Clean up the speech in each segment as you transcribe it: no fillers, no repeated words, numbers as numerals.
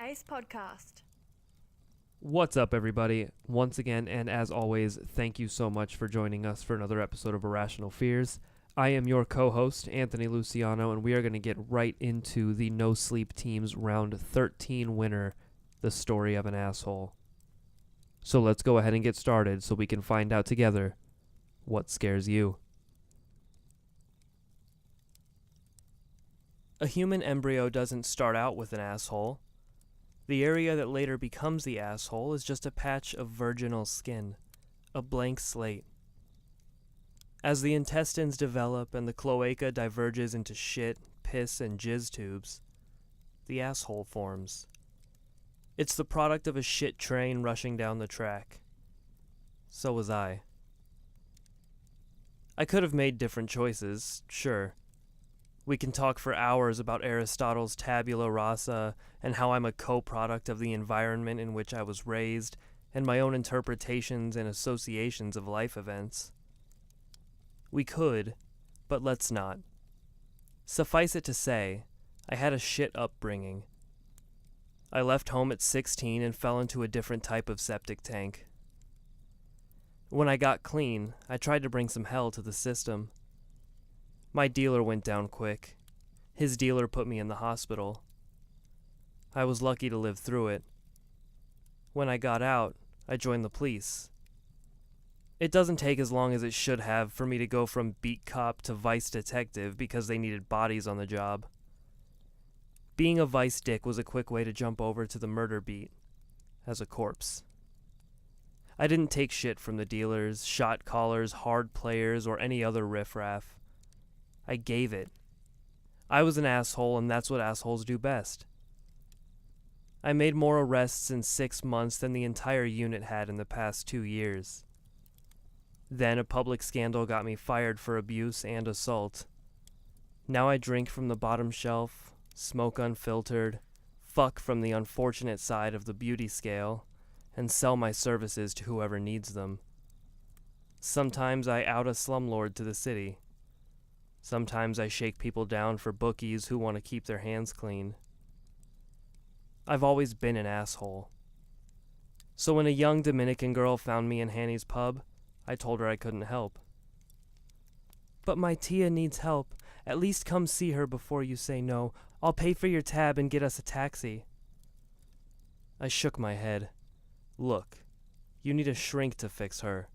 Pace Podcast. What's up, everybody? Once again, and as always, thank you so much for joining us for another episode of Irrational Fears. I am your co-host, Anthony Luciano, and we are going to get right into the Nosleep team's round 13 winner, The Story of an Asshole. So let's go ahead and get started so we can find out together what scares you. A human embryo doesn't start out with an asshole. The area that later becomes the asshole is just a patch of virginal skin, a blank slate. As the intestines develop and the cloaca diverges into shit, piss, and jizz tubes, the asshole forms. It's the product of a shit train rushing down the track. So was I. I could have made different choices, sure. We can talk for hours about Aristotle's tabula rasa and how I'm a co-product of the environment in which I was raised and my own interpretations and associations of life events. We could, but let's not. Suffice it to say, I had a shit upbringing. I left home at 16 and fell into a different type of septic tank. When I got clean, I tried to bring some hell to the system. My dealer went down quick. His dealer put me in the hospital. I was lucky to live through it. When I got out, I joined the police. It doesn't take as long as it should have for me to go from beat cop to vice detective because they needed bodies on the job. Being a vice dick was a quick way to jump over to the murder beat, as a corpse. I didn't take shit from the dealers, shot callers, hard players, or any other riffraff. I gave it. I was an asshole, and that's what assholes do best. I made more arrests in 6 months than the entire unit had in the past 2 years. Then a public scandal got me fired for abuse and assault. Now I drink from the bottom shelf, smoke unfiltered, fuck from the unfortunate side of the beauty scale, and sell my services to whoever needs them. Sometimes I out a slumlord to the city. Sometimes I shake people down for bookies who want to keep their hands clean. I've always been an asshole. So when a young Dominican girl found me in Hanny's pub, I told her I couldn't help. "But my tia needs help. At least come see her before you say no. I'll pay for your tab and get us a taxi." I shook my head. "Look, you need a shrink to fix her,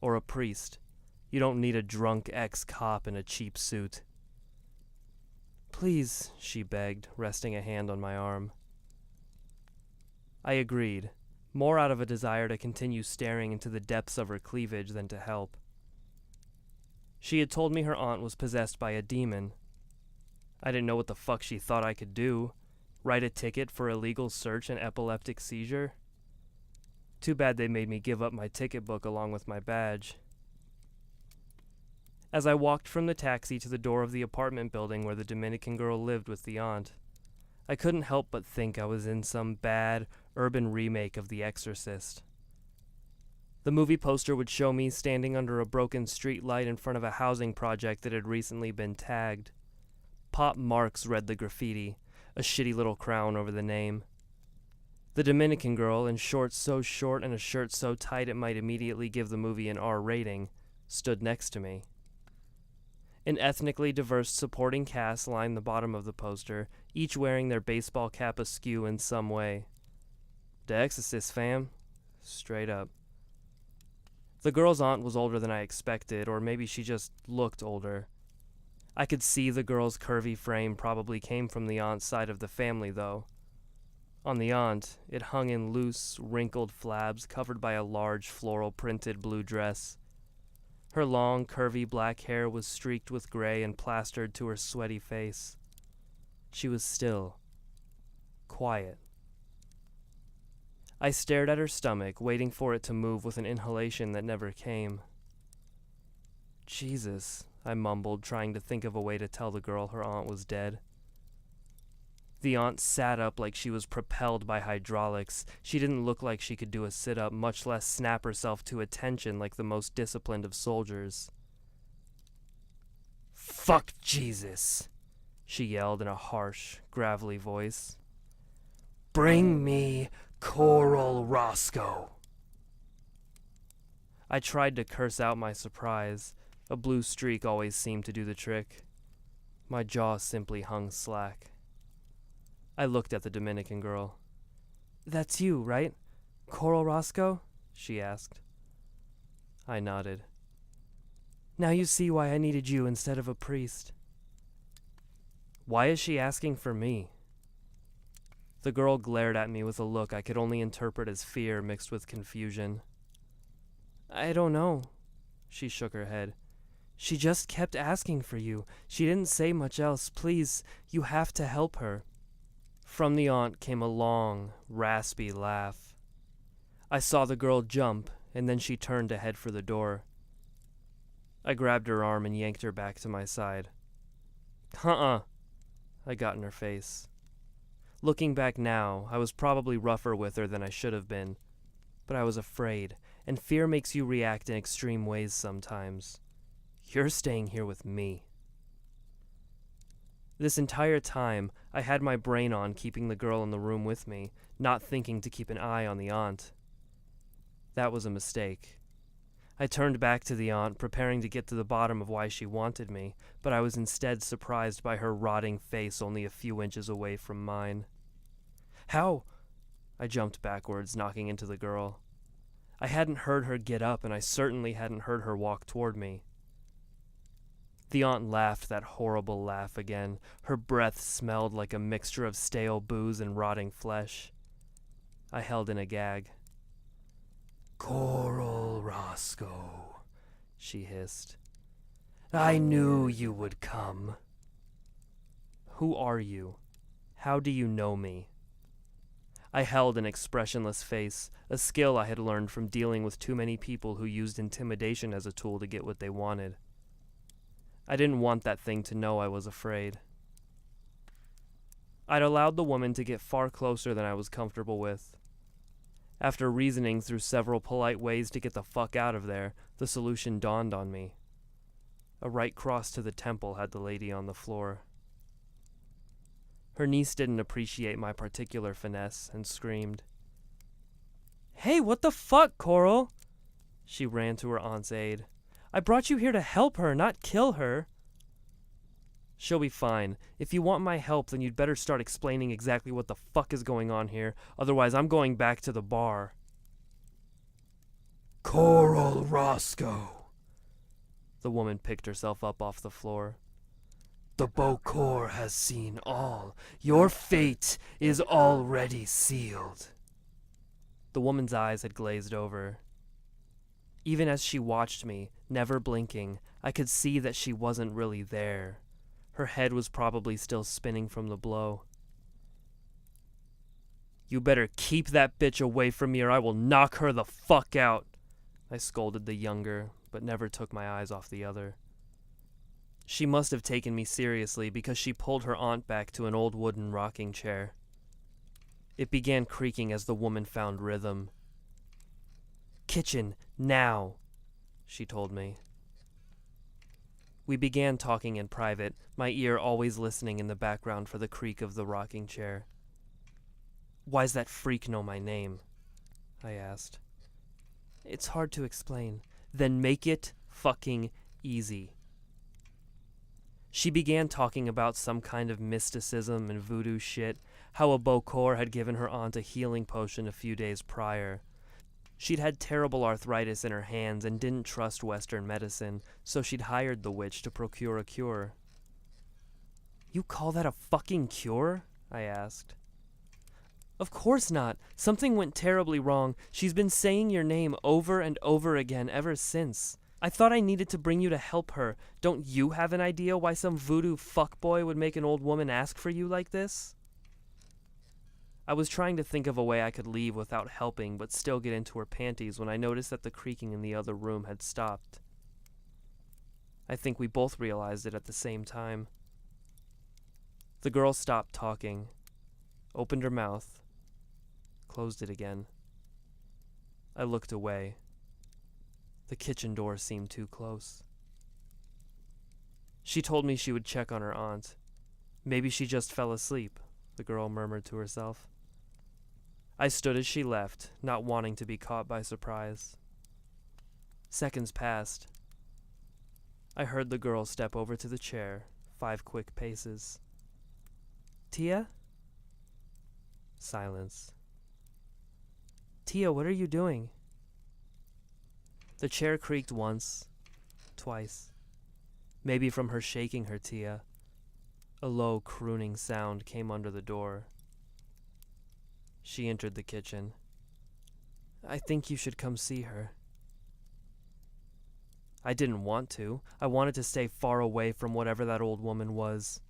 or a priest. You don't need a drunk ex-cop in a cheap suit." "Please," she begged, resting a hand on my arm. I agreed, more out of a desire to continue staring into the depths of her cleavage than to help. She had told me her aunt was possessed by a demon. I didn't know what the fuck she thought I could do. Write a ticket for illegal search and epileptic seizure? Too bad they made me give up my ticket book along with my badge. As I walked from the taxi to the door of the apartment building where the Dominican girl lived with the aunt, I couldn't help but think I was in some bad, urban remake of The Exorcist. The movie poster would show me standing under a broken street light in front of a housing project that had recently been tagged. Pop Marks read the graffiti, a shitty little crown over the name. The Dominican girl, in shorts so short and a shirt so tight it might immediately give the movie an R rating, stood next to me. An ethnically diverse supporting cast lined the bottom of the poster, each wearing their baseball cap askew in some way. "The Exorcist, fam." Straight up. The girl's aunt was older than I expected, or maybe she just looked older. I could see the girl's curvy frame probably came from the aunt's side of the family, though. On the aunt, it hung in loose, wrinkled flabs covered by a large floral-printed blue dress. Her long, curvy black hair was streaked with gray and plastered to her sweaty face. She was still. Quiet. I stared at her stomach, waiting for it to move with an inhalation that never came. "Jesus," I mumbled, trying to think of a way to tell the girl her aunt was dead. The aunt sat up like she was propelled by hydraulics. She didn't look like she could do a sit-up, much less snap herself to attention like the most disciplined of soldiers. "Fuck Jesus," she yelled in a harsh, gravelly voice. Bring me Coral Roscoe. I tried to curse out my surprise. A blue streak always seemed to do the trick. My jaw simply hung slack. I looked at the Dominican girl. That's you, right? Coral Roscoe? She asked. I nodded. Now you see why I needed you instead of a priest. Why is she asking for me? The girl glared at me with a look I could only interpret as fear mixed with confusion. I don't know. She shook her head. She just kept asking for you. She didn't say much else. Please, you have to help her. From the aunt came a long, raspy laugh. I saw the girl jump, and then she turned to head for the door. I grabbed her arm and yanked her back to my side. I got in her face. Looking back now, I was probably rougher with her than I should have been, but I was afraid, and fear makes you react in extreme ways sometimes. You're staying here with me. This entire time, I had my brain on keeping the girl in the room with me, not thinking to keep an eye on the aunt. That was a mistake. I turned back to the aunt, preparing to get to the bottom of why she wanted me, but I was instead surprised by her rotting face only a few inches away from mine. How? I jumped backwards, knocking into the girl. I hadn't heard her get up, and I certainly hadn't heard her walk toward me. The aunt laughed that horrible laugh again. Her breath smelled like a mixture of stale booze and rotting flesh. I held in a gag. Coral Roscoe, she hissed. I knew you would come. Who are you? How do you know me? I held an expressionless face, a skill I had learned from dealing with too many people who used intimidation as a tool to get what they wanted. I didn't want that thing to know I was afraid. I'd allowed the woman to get far closer than I was comfortable with. After reasoning through several polite ways to get the fuck out of there, the solution dawned on me. A right cross to the temple had the lady on the floor. Her niece didn't appreciate my particular finesse and screamed. Hey, what the fuck, Coral? She ran to her aunt's aid. I brought you here to help her, not kill her. She'll be fine. If you want my help, then you'd better start explaining exactly what the fuck is going on here. Otherwise, I'm going back to the bar. Coral Roscoe. The woman picked herself up off the floor. The Bokor has seen all. Your fate is already sealed. The woman's eyes had glazed over. Even as she watched me, never blinking, I could see that she wasn't really there. Her head was probably still spinning from the blow. You better keep that bitch away from me or I will knock her the fuck out, I scolded the younger, but never took my eyes off the other. She must have taken me seriously because she pulled her aunt back to an old wooden rocking chair. It began creaking as the woman found rhythm. Kitchen, now, she told me. We began talking in private, my ear always listening in the background for the creak of the rocking chair. Why's that freak know my name? I asked. It's hard to explain. Then make it fucking easy. She began talking about some kind of mysticism and voodoo shit, how a Bokor had given her aunt a healing potion a few days prior. She'd had terrible arthritis in her hands and didn't trust Western medicine, so she'd hired the witch to procure a cure. You call that a fucking cure? I asked. Of course not. Something went terribly wrong. She's been saying your name over and over again ever since. I thought I needed to bring you to help her. Don't you have an idea why some voodoo fuckboy would make an old woman ask for you like this? I was trying to think of a way I could leave without helping but still get into her panties when I noticed that the creaking in the other room had stopped. I think we both realized it at the same time. The girl stopped talking, opened her mouth, closed it again. I looked away. The kitchen door seemed too close. She told me she would check on her aunt. Maybe she just fell asleep, the girl murmured to herself. I stood as she left, not wanting to be caught by surprise. Seconds passed. I heard the girl step over to the chair, 5 quick paces. Tia? Silence. Tia, what are you doing? The chair creaked once, twice. Maybe from her shaking her Tia. A low, crooning sound came under the door. She entered the kitchen. I think you should come see her. I didn't want to. I wanted to stay far away from whatever that old woman was.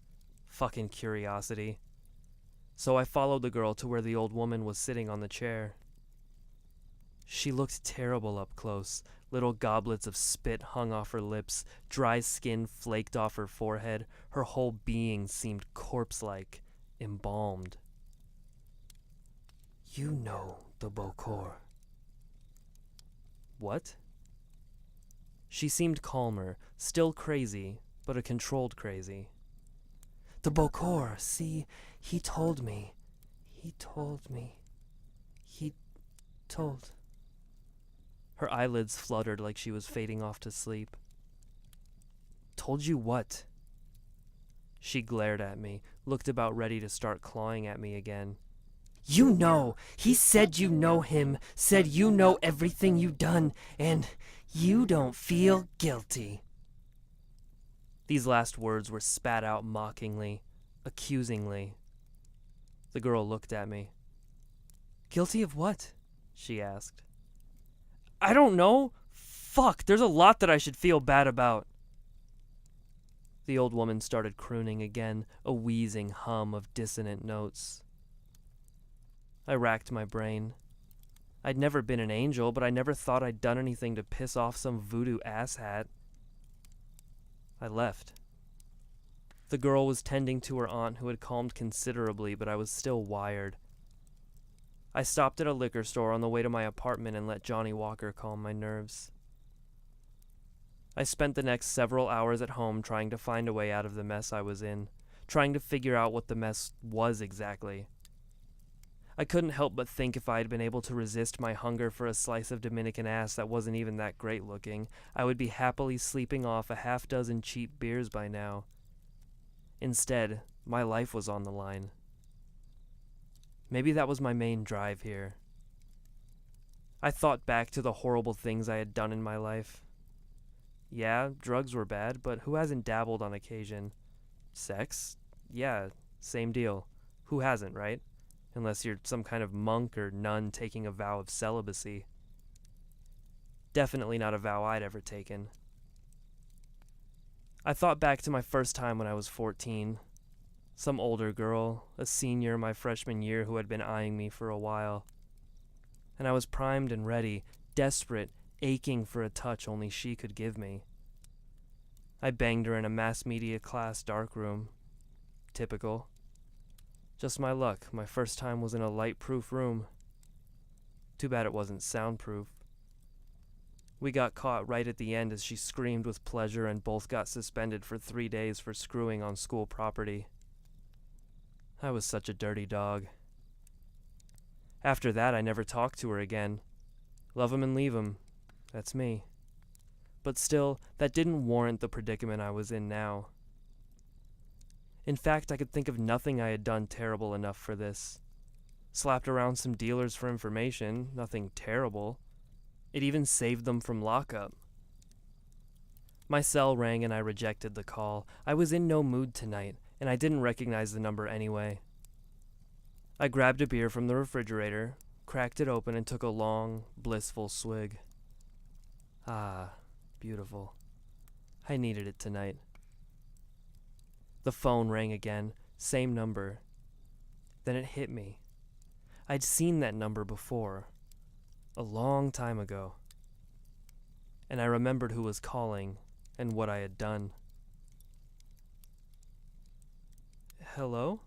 Fucking curiosity. So I followed the girl to where the old woman was sitting on the chair. She looked terrible up close. Little goblets of spit hung off her lips, dry skin flaked off her forehead. Her whole being seemed corpse-like, embalmed. You know the Bokor. What? She seemed calmer, still crazy, but a controlled crazy. The Bokor, see, he told me. He told. Her eyelids fluttered like she was fading off to sleep. Told you what? She glared at me, looked about ready to start clawing at me again. You know! He said you know him, said you know everything you done, and you don't feel guilty. These last words were spat out mockingly, accusingly. The girl looked at me. Guilty of what? She asked. I don't know. Fuck, there's a lot that I should feel bad about. The old woman started crooning again, a wheezing hum of dissonant notes. I racked my brain. I'd never been an angel, but I never thought I'd done anything to piss off some voodoo asshat. I left. The girl was tending to her aunt, who had calmed considerably, but I was still wired. I stopped at a liquor store on the way to my apartment and let Johnny Walker calm my nerves. I spent the next several hours at home trying to find a way out of the mess I was in, trying to figure out what the mess was exactly. I couldn't help but think if I had been able to resist my hunger for a slice of Dominican ass that wasn't even that great looking, I would be happily sleeping off a half-dozen cheap beers by now. Instead, my life was on the line. Maybe that was my main drive here. I thought back to the horrible things I had done in my life. Yeah, drugs were bad, but who hasn't dabbled on occasion? Sex? Yeah, same deal. Who hasn't, right? Unless you're some kind of monk or nun taking a vow of celibacy. Definitely not a vow I'd ever taken. I thought back to my first time when I was 14. Some older girl, a senior my freshman year who had been eyeing me for a while. And I was primed and ready, desperate, aching for a touch only she could give me. I banged her in a mass media class darkroom. Typical. Just my luck, my first time was in a light-proof room. Too bad it wasn't soundproof. We got caught right at the end as she screamed with pleasure and both got suspended for 3 days for screwing on school property. I was such a dirty dog. After that, I never talked to her again. Love 'em and leave 'em. That's me. But still, that didn't warrant the predicament I was in now. In fact, I could think of nothing I had done terrible enough for this. Slapped around some dealers for information, nothing terrible. It even saved them from lockup. My cell rang and I rejected the call. I was in no mood tonight, and I didn't recognize the number anyway. I grabbed a beer from the refrigerator, cracked it open, and took a long, blissful swig. Ah, beautiful. I needed it tonight. The phone rang again, same number. Then it hit me. I'd seen that number before, a long time ago. And I remembered who was calling and what I had done. Hello?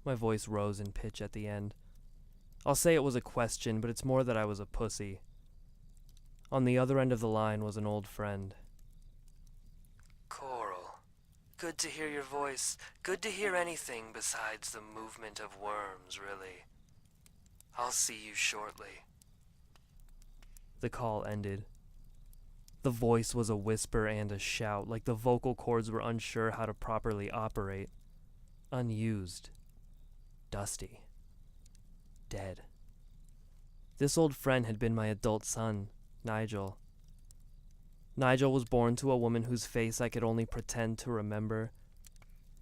My voice rose in pitch at the end. I'll say it was a question, but it's more that I was a pussy. On the other end of the line was an old friend. Coral, good to hear your voice. Good to hear anything besides the movement of worms, really. I'll see you shortly. The call ended. The voice was a whisper and a shout, like the vocal cords were unsure how to properly operate. Unused. Dusty. Dead. This old friend had been my adult son, Nigel. Nigel was born to a woman whose face I could only pretend to remember.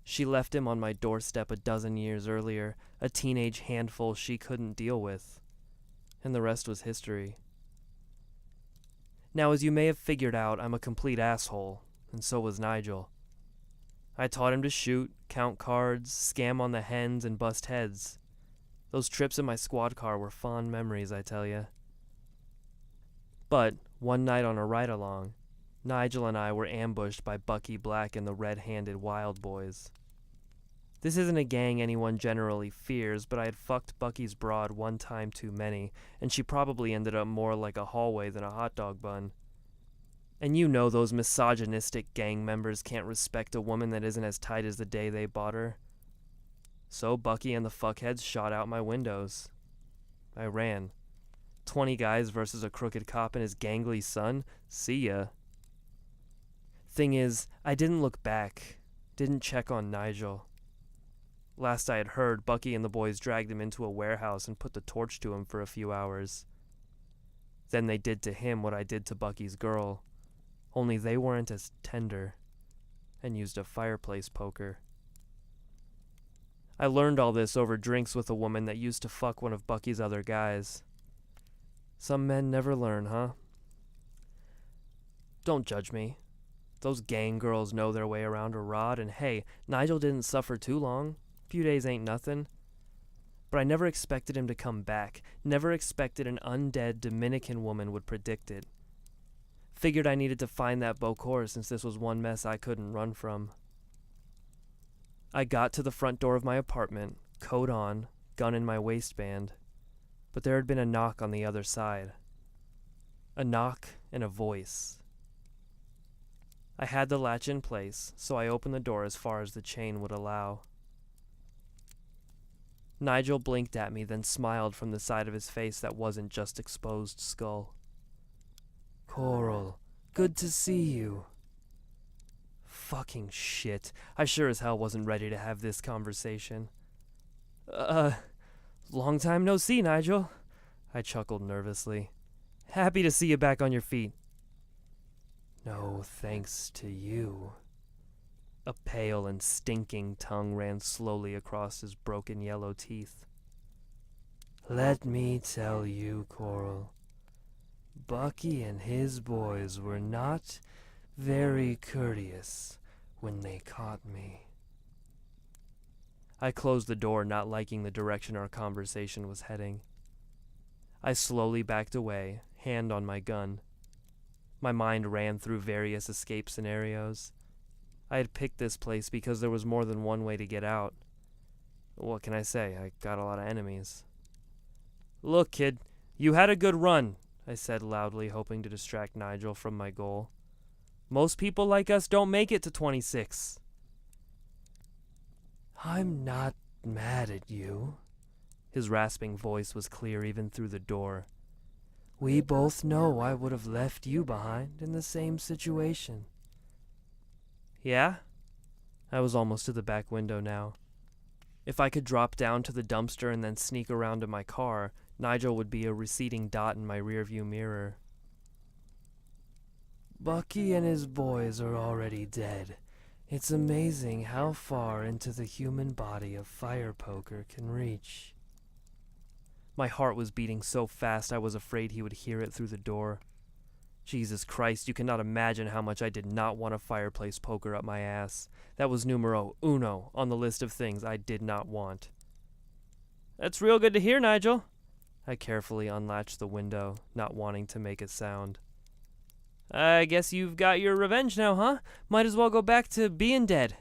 She left him on my doorstep a dozen years earlier, a teenage handful she couldn't deal with. And the rest was history. Now, as you may have figured out, I'm a complete asshole, and so was Nigel. I taught him to shoot, count cards, scam on the hens, and bust heads. Those trips in my squad car were fond memories, I tell ya. But, one night on a ride-along, Nigel and I were ambushed by Bucky Black and the red-handed Wild Boys. This isn't a gang anyone generally fears, but I had fucked Bucky's broad one time too many, and she probably ended up more like a hallway than a hot dog bun. And you know those misogynistic gang members can't respect a woman that isn't as tight as the day they bought her. So Bucky and the fuckheads shot out my windows. I ran. 20 guys versus a crooked cop and his gangly son? See ya. Thing is, I didn't look back. Didn't check on Nigel. Last I had heard, Bucky and the boys dragged him into a warehouse and put the torch to him for a few hours. Then they did to him what I did to Bucky's girl, only they weren't as tender, and used a fireplace poker. I learned all this over drinks with a woman that used to fuck one of Bucky's other guys. Some men never learn, huh? Don't judge me. Those gang girls know their way around a rod, and hey, Nigel didn't suffer too long. Few days ain't nothing. But I never expected him to come back. Never expected an undead Dominican woman would predict it. Figured I needed to find that Bocor since this was one mess I couldn't run from. I got to the front door of my apartment, coat on, gun in my waistband, but there had been a knock on the other side. A knock and a voice. I had the latch in place, so I opened the door as far as the chain would allow. Nigel blinked at me, then smiled from the side of his face that wasn't just exposed skull. Coral, good to see you. Fucking shit. I sure as hell wasn't ready to have this conversation. Long time no see, Nigel. I chuckled nervously. Happy to see you back on your feet. No thanks to you. A pale and stinking tongue ran slowly across his broken yellow teeth. Let me tell you, Coral, Bucky and his boys were not very courteous when they caught me. I closed the door, not liking the direction our conversation was heading. I slowly backed away, hand on my gun. My mind ran through various escape scenarios. I had picked this place because there was more than one way to get out. What can I say? I got a lot of enemies. Look, kid, you had a good run, I said loudly, hoping to distract Nigel from my goal. Most people like us don't make it to 26. I'm not mad at you. His rasping voice was clear even through the door. We both know I would have left you behind in the same situation. Yeah? I was almost to the back window now. If I could drop down to the dumpster and then sneak around to my car, Nigel would be a receding dot in my rearview mirror. Bucky and his boys are already dead. It's amazing how far into the human body a fire poker can reach. My heart was beating so fast I was afraid he would hear it through the door. Jesus Christ, you cannot imagine how much I did not want a fireplace poker up my ass. That was numero uno on the list of things I did not want. That's real good to hear, Nigel. I carefully unlatched the window, not wanting to make a sound. I guess you've got your revenge now, huh? Might as well go back to being dead.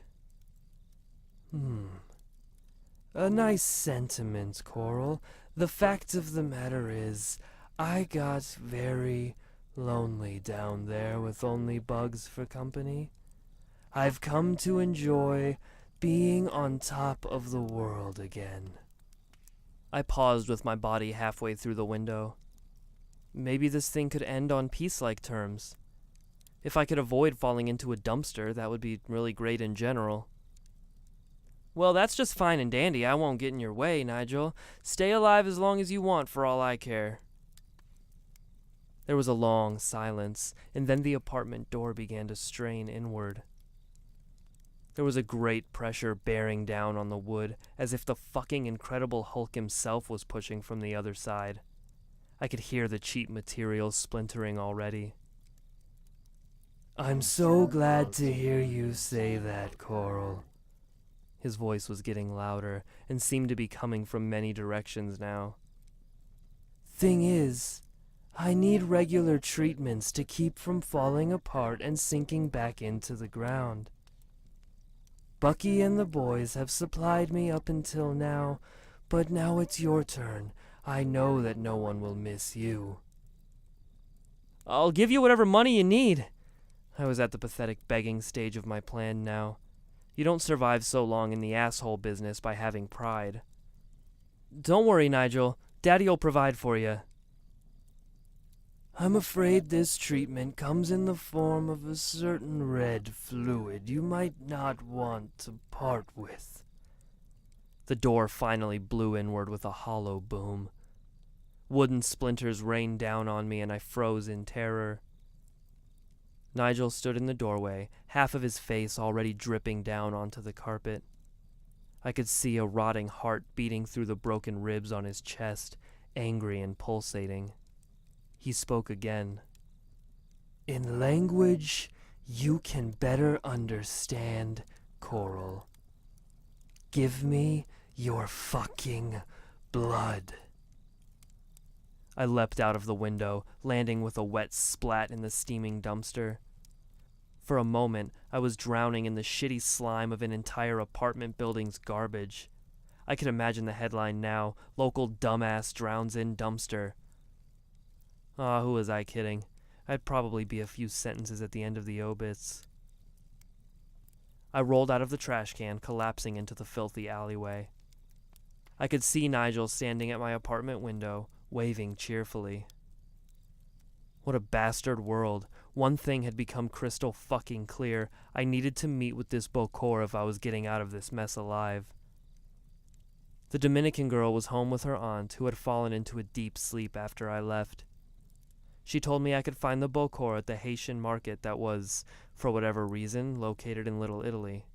A nice sentiment, Coral. The fact of the matter is, I got very lonely down there with only bugs for company. I've come to enjoy being on top of the world again. I paused with my body halfway through the window. Maybe this thing could end on peace-like terms. If I could avoid falling into a dumpster, that would be really great in general. Well, that's just fine and dandy. I won't get in your way, Nigel. Stay alive as long as you want, for all I care. There was a long silence, and then the apartment door began to strain inward. There was a great pressure bearing down on the wood, as if the fucking Incredible Hulk himself was pushing from the other side. I could hear the cheap materials splintering already. I'm so glad to hear you say that, Coral. His voice was getting louder and seemed to be coming from many directions now. Thing is, I need regular treatments to keep from falling apart and sinking back into the ground. Bucky and the boys have supplied me up until now, but now it's your turn. I know that no one will miss you. I'll give you whatever money you need. I was at the pathetic begging stage of my plan now. You don't survive so long in the asshole business by having pride. Don't worry, Nigel. Daddy'll provide for you. I'm afraid this treatment comes in the form of a certain red fluid you might not want to part with. The door finally blew inward with a hollow boom. Wooden splinters rained down on me and I froze in terror. Nigel stood in the doorway, half of his face already dripping down onto the carpet. I could see a rotting heart beating through the broken ribs on his chest, angry and pulsating. He spoke again. In language you can better understand, Coral. Give me your fucking blood. I leapt out of the window, landing with a wet splat in the steaming dumpster. For a moment, I was drowning in the shitty slime of an entire apartment building's garbage. I could imagine the headline now, Local Dumbass Drowns in Dumpster. Who was I kidding? I'd probably be a few sentences at the end of the obits. I rolled out of the trash can, collapsing into the filthy alleyway. I could see Nigel standing at my apartment window, waving cheerfully. What a bastard world. One thing had become crystal fucking clear. I needed to meet with this Bokor if I was getting out of this mess alive. The Dominican girl was home with her aunt, who had fallen into a deep sleep after I left. She told me I could find the Bokor at the Haitian market that was, for whatever reason, located in Little Italy.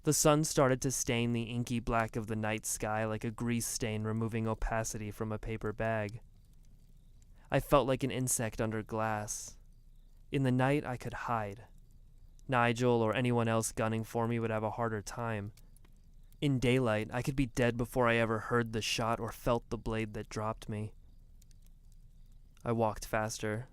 The sun started to stain the inky black of the night sky like a grease stain removing opacity from a paper bag. I felt like an insect under glass. In the night, I could hide. Nigel or anyone else gunning for me would have a harder time. In daylight, I could be dead before I ever heard the shot or felt the blade that dropped me. I walked faster.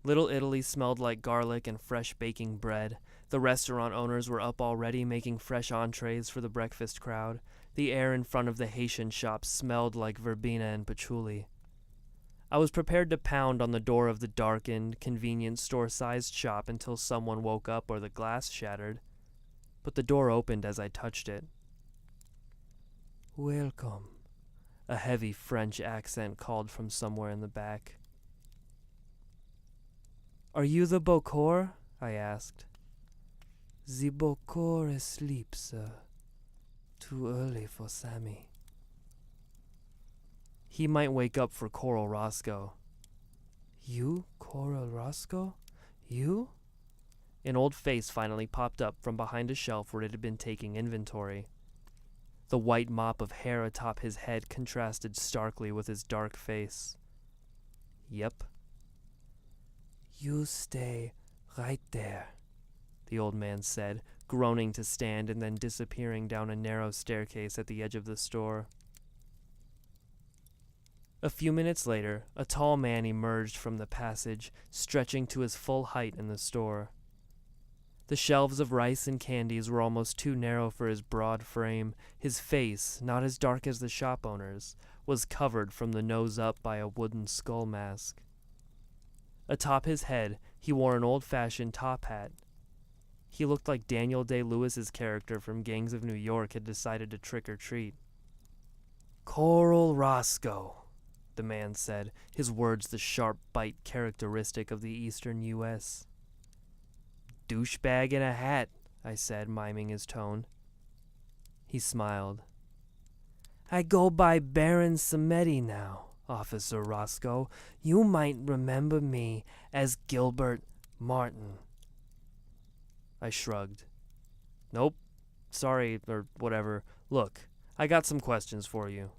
Little Italy smelled like garlic and fresh baking bread. The restaurant owners were up already making fresh entrees for the breakfast crowd. The air in front of the Haitian shop smelled like verbena and patchouli. I was prepared to pound on the door of the darkened, convenience store-sized shop until someone woke up or the glass shattered. But the door opened as I touched it. Welcome, a heavy French accent called from somewhere in the back. Are you the Bokor? I asked. The Bokor is asleep, sir. Too early for Sammy. He might wake up for Coral Roscoe. You, Coral Roscoe? You? An old face finally popped up from behind a shelf where it had been taking inventory. The white mop of hair atop his head contrasted starkly with his dark face. Yep. You stay right there, the old man said, groaning to stand and then disappearing down a narrow staircase at the edge of the store. A few minutes later, a tall man emerged from the passage, stretching to his full height in the store. The shelves of rice and candies were almost too narrow for his broad frame. His face, not as dark as the shop owner's, was covered from the nose up by a wooden skull mask. Atop his head, he wore an old-fashioned top hat. He looked like Daniel Day-Lewis's character from Gangs of New York had decided to trick or treat. "Coral Roscoe," the man said, his words the sharp bite characteristic of the eastern U.S. "Douchebag in a hat," I said, miming his tone. He smiled. "I go by Baron Samedi now, Officer Roscoe. You might remember me as Gilbert Martin." I shrugged. "Nope. Sorry, or whatever. Look, I got some questions for you."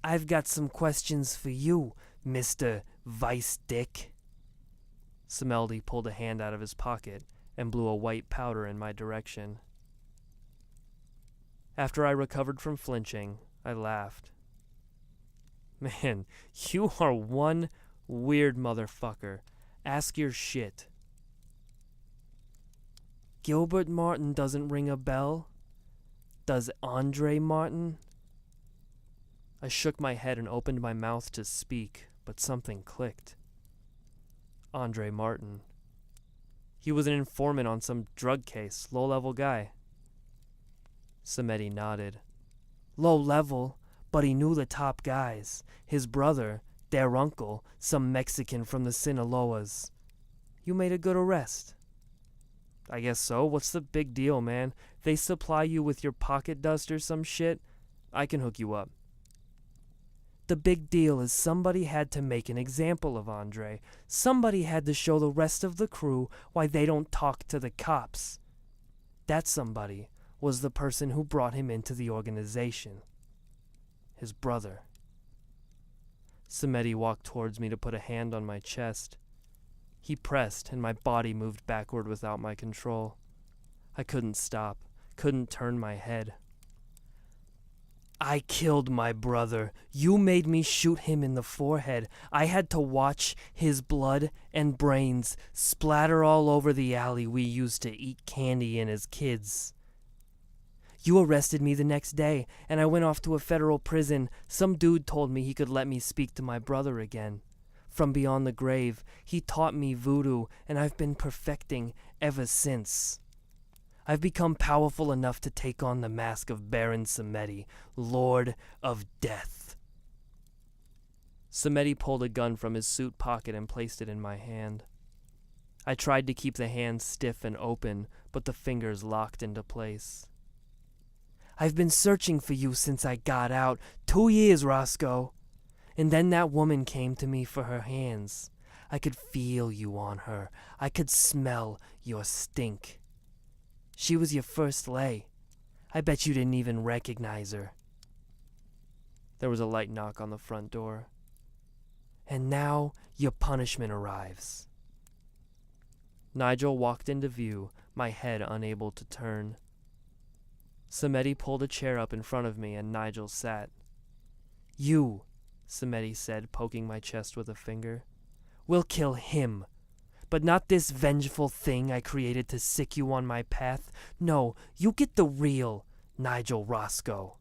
"I've got some questions for you, Mr. Vice Dick." Samedi pulled a hand out of his pocket and blew a white powder in my direction. After I recovered from flinching, I laughed. "Man, you are one weird motherfucker. Ask your shit." "Gilbert Martin doesn't ring a bell? Does Andre Martin?" I shook my head and opened my mouth to speak, but something clicked. Andre Martin. He was an informant on some drug case, low-level guy. Samedi nodded. "Low level, but he knew the top guys. His brother, their uncle, some Mexican from the Sinaloas. You made a good arrest." "I guess so. What's the big deal, man? They supply you with your pocket dust or some shit? I can hook you up." "The big deal is somebody had to make an example of Andre. Somebody had to show the rest of the crew why they don't talk to the cops. That somebody was the person who brought him into the organization. His brother." Samedi walked towards me to put a hand on my chest. He pressed, and my body moved backward without my control. I couldn't stop, couldn't turn my head. "I killed my brother. You made me shoot him in the forehead. I had to watch his blood and brains splatter all over the alley we used to eat candy in as kids. You arrested me the next day, and I went off to a federal prison. Some dude told me he could let me speak to my brother again. From beyond the grave, he taught me voodoo, and I've been perfecting ever since. I've become powerful enough to take on the mask of Baron Samedi, Lord of Death." Samedi pulled a gun from his suit pocket and placed it in my hand. I tried to keep the hand stiff and open, but the fingers locked into place. "I've been searching for you since I got out. 2 years, Roscoe. And then that woman came to me for her hands. I could feel you on her. I could smell your stink. She was your first lay. I bet you didn't even recognize her." There was a light knock on the front door. "And now your punishment arrives." Nigel walked into view, my head unable to turn. Samedi pulled a chair up in front of me, and Nigel sat. "You," Samedi said, poking my chest with a finger, "will kill him. But not this vengeful thing I created to sick you on my path. No, you get the real Nigel Roscoe."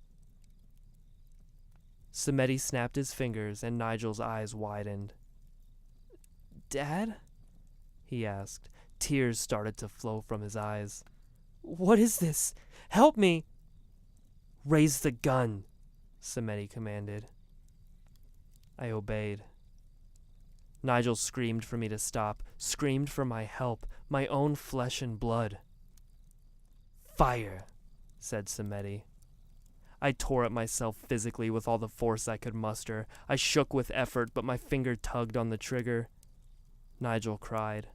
Samedi snapped his fingers, and Nigel's eyes widened. "Dad?" he asked. Tears started to flow from his eyes. "What is this? Help me!" "Raise the gun," Samedi commanded. I obeyed. Nigel screamed for me to stop, screamed for my help, my own flesh and blood. "Fire," said Samedi. I tore at myself physically with all the force I could muster. I shook with effort, but my finger tugged on the trigger. Nigel cried.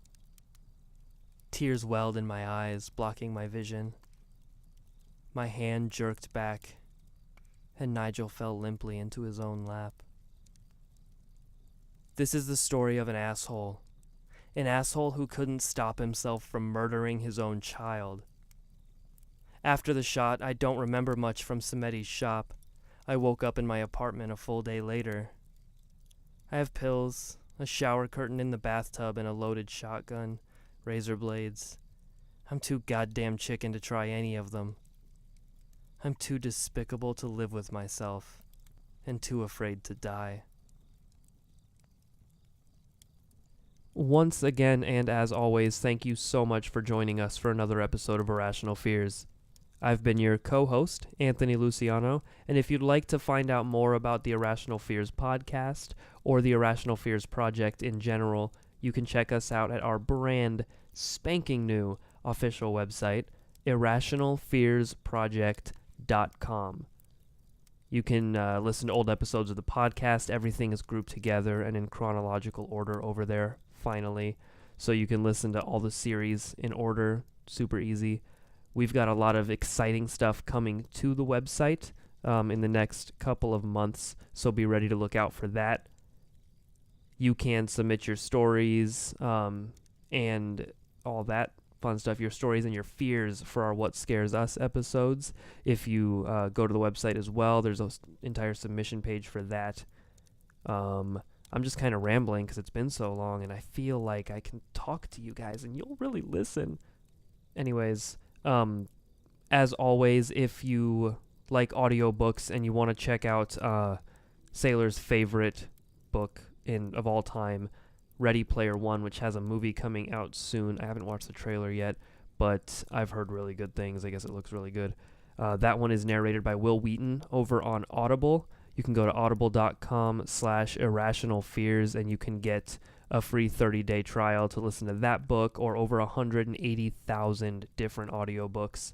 Tears welled in my eyes, blocking my vision. My hand jerked back, and Nigel fell limply into his own lap. This is the story of an asshole who couldn't stop himself from murdering his own child. After the shot, I don't remember much from Samedi's shop. I woke up in my apartment a full day later. I have pills, a shower curtain in the bathtub, and a loaded shotgun, razor blades. I'm too goddamn chicken to try any of them. I'm too despicable to live with myself, and too afraid to die. once again, and as always, thank you so much for joining us for another episode of Irrational Fears. I've been your co-host, Anthony Luciano, and if you'd like to find out more about the Irrational Fears podcast or the Irrational Fears project in general, you can check us out at our brand spanking new official website, irrationalfearsproject.com. You can listen to old episodes of the podcast. Everything is grouped together and in chronological order over there, finally. So you can listen to all the series in order, super easy. We've got a lot of exciting stuff coming to the website in the next couple of months, so be ready to look out for that. You can submit your stories and all that fun stuff, your stories and your fears for our What Scares Us episodes. If you go to the website as well, there's an entire submission page for that. I'm just kind of rambling because it's been so long, and I feel like I can talk to you guys and you'll really listen. Anyways, as always, if you like audiobooks and you want to check out Sailor's favorite book of all time, Ready Player One, which has a movie coming out soon. I haven't watched the trailer yet, but I've heard really good things. I guess it looks really good. That one is narrated by Will Wheaton over on Audible. You can go to audible.com/irrationalfears and you can get a free 30-day trial to listen to that book or over 180,000 different audiobooks.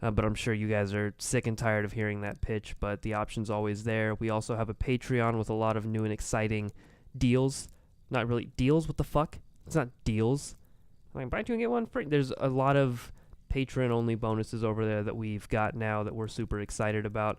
But I'm sure you guys are sick and tired of hearing that pitch, but the option's always there. We also have a Patreon with a lot of new and exciting deals. Not really deals, what the fuck? It's not deals. Like, buy two and get one free. There's a lot of patron-only bonuses over there that we've got now that we're super excited about.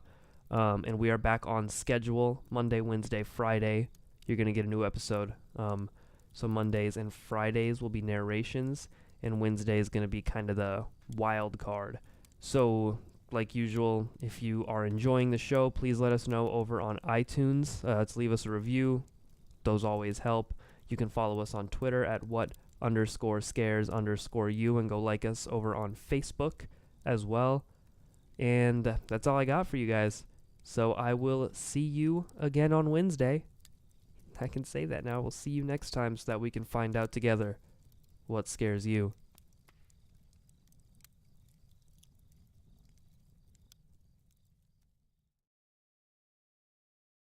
And we are back on schedule. Monday, Wednesday, Friday, you're going to get a new episode. So Mondays and Fridays will be narrations, and Wednesday is going to be kind of the wild card. So, like usual, if you are enjoying the show, please let us know over on iTunes. Let's leave us a review. Those always help. You can follow us on Twitter at what_scares_you and go like us over on Facebook as well. And that's all I got for you guys. So I will see you again on Wednesday. I can say that now. We'll see you next time so that we can find out together what scares you.